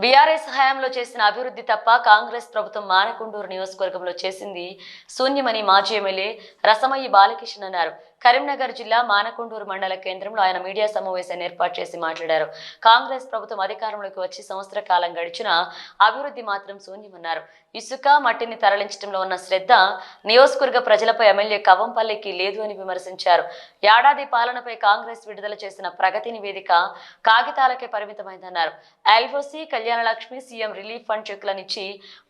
BRS హయాంలో చేసిన అభివృద్ధి తప్ప కాంగ్రెస్ ప్రభుత్వం మానకొండూరు నియోజకవర్గంలో చేసింది శూన్యమని మాజీ ఎమ్మెల్యే రసమయ్యి బాలకిషన్ అన్నారు. కరీంనగర్ జిల్లా మానకొండూరు మండల కేంద్రంలో ఆయన మీడియా సమావేశాన్ని ఏర్పాటు చేసి మాట్లాడారు. కాంగ్రెస్ ప్రభుత్వం అధికారంలోకి వచ్చి సంవత్సర కాలం గడిచినా అభివృద్ధి మాత్రం శూన్యమన్నారు. ఇసుక మట్టిని తరలించడంలో ఉన్న శ్రద్ధ నియోజకవర్గ ప్రజలపై ఎమ్మెల్యే కవంపల్లికి లేదు అని విమర్శించారు. ఏడాది పాలనపై కాంగ్రెస్ విడుదల చేసిన ప్రగతి నివేదిక కాగితాలకే పరిమితమైందన్నారు. LOC Kalyana Lakshmi CM relief fund చెక్కులనిచ్చి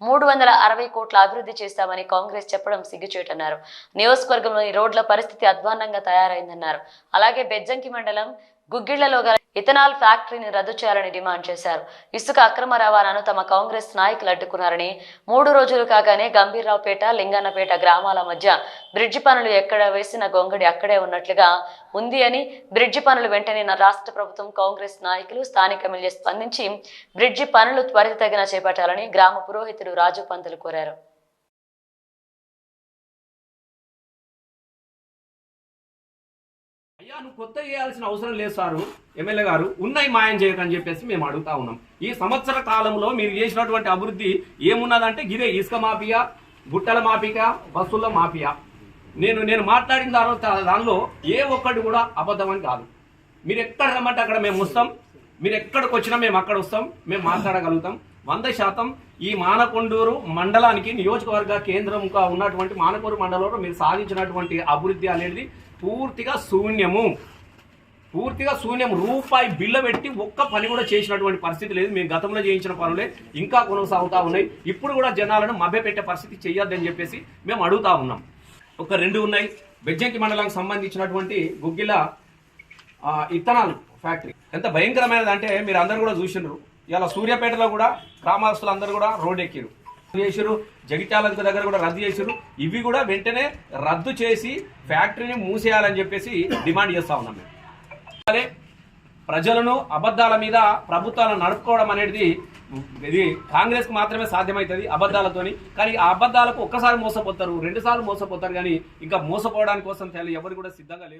360 కోట్ల అభివృద్ధి చేస్తామని కాంగ్రెస్ చెప్పడం సిగ్గుచేటన్నారు. నియోజకవర్గంలోని రోడ్ల పరిస్థితి అధ్వాన్నంగా తయారైందన్నారు. అలాగే బెజ్జంకి మండలం గుగ్గిళ్లలో గల ఇథనాల్ ఫ్యాక్టరీని రద్దు చేయాలని డిమాండ్ చేశారు. ఇసుక అక్రమ రవాణాను తమ కాంగ్రెస్ నాయకులు అడ్డుకున్నారని 3 రోజులు కాగానే గంభీర్రావుపేట లింగన్నపేట గ్రామాల మధ్య బ్రిడ్జి పనులు ఎక్కడ వేసిన గొంగడి అక్కడే ఉన్నట్లుగా ఉంది అని, బ్రిడ్జి పనులు వెంటనే రాష్ట్ర ప్రభుత్వం కాంగ్రెస్ నాయకులు స్థానిక ఎమ్మెల్యే స్పందించి బ్రిడ్జి పనులు త్వరితగిన చేపట్టాలని గ్రామ పురోహితుడు రాజు పంతులు కోరారు. అయ్యా నువ్వు కొత్త చేయాల్సిన అవసరం లేదు సారు ఎమ్మెల్యే గారు, ఉన్నాయి మాయం చేయకని చెప్పేసి మేము అడుగుతా ఉన్నాం. ఈ సంవత్సర కాలంలో మీరు చేసినటువంటి అభివృద్ధి ఏమున్నదంటే గిదే ఇసుక మాఫియా, గుట్టల మాఫియా, బస్సుల మాఫియా. నేను మాట్లాడిన దానిలో ఏ ఒక్కటి కూడా అబద్ధం అని కాదు. మీరు ఎక్కడ రమ్మంటే అక్కడ మేము వస్తాం, మీరు ఎక్కడికి వచ్చినా మేము అక్కడ వస్తాం, మేము మాట్లాడగలుగుతాం. 100% ఈ మానకొండూరు మండలానికి నియోజకవర్గ కేంద్రంగా ఉన్నటువంటి మానకొండూరు మండలంలో మీరు సాధించినటువంటి అభివృద్ధి అనేది పూర్తిగా శూన్యము. రూపాయి బిల్ల పెట్టి ఒక్క పని కూడా చేసినటువంటి పరిస్థితి లేదు. మేము గతంలో చేయించిన పనులే ఇంకా కొనసాగుతూ ఉన్నాయి. ఇప్పుడు కూడా జనాలను మభ్యపెట్టే పరిస్థితి చెయ్యొద్దని చెప్పేసి మేము అడుగుతా ఉన్నాం. ఒక 2 ఉన్నాయి. బెజ్జంకి మండలానికి సంబంధించినటువంటి గుగ్గిల ఇథనాల్ ఫ్యాక్టరీ ఎంత భయంకరమైనది అంటే మీరు అందరు కూడా చూసినారు. ఇలా సూర్యాపేటలో కూడా గ్రామస్తులు అందరూ కూడా రోడ్ ఎక్కిరు చేసారు, జగిత్యాల దగ్గర కూడా రద్దు చేసారు. ఇవి కూడా వెంటనే రద్దు చేసి ఫ్యాక్టరీని మూసేయాలని చెప్పేసి డిమాండ్ చేస్తా ఉన్నాం మేము. అదే ప్రజలను అబద్ధాల మీద ప్రభుత్వాలను నడుపుకోవడం అనేది ఇది కాంగ్రెస్కి మాత్రమే సాధ్యమవుతుంది అబద్ధాలతోని. కానీ ఆ అబద్ధాలకు ఒక్కసారి మోసపోతారు, 2 సార్లు మోసపోతారు, కానీ ఇంకా మోసపోవడానికి కోసం ఎవరు కూడా సిద్ధంగా లేరు.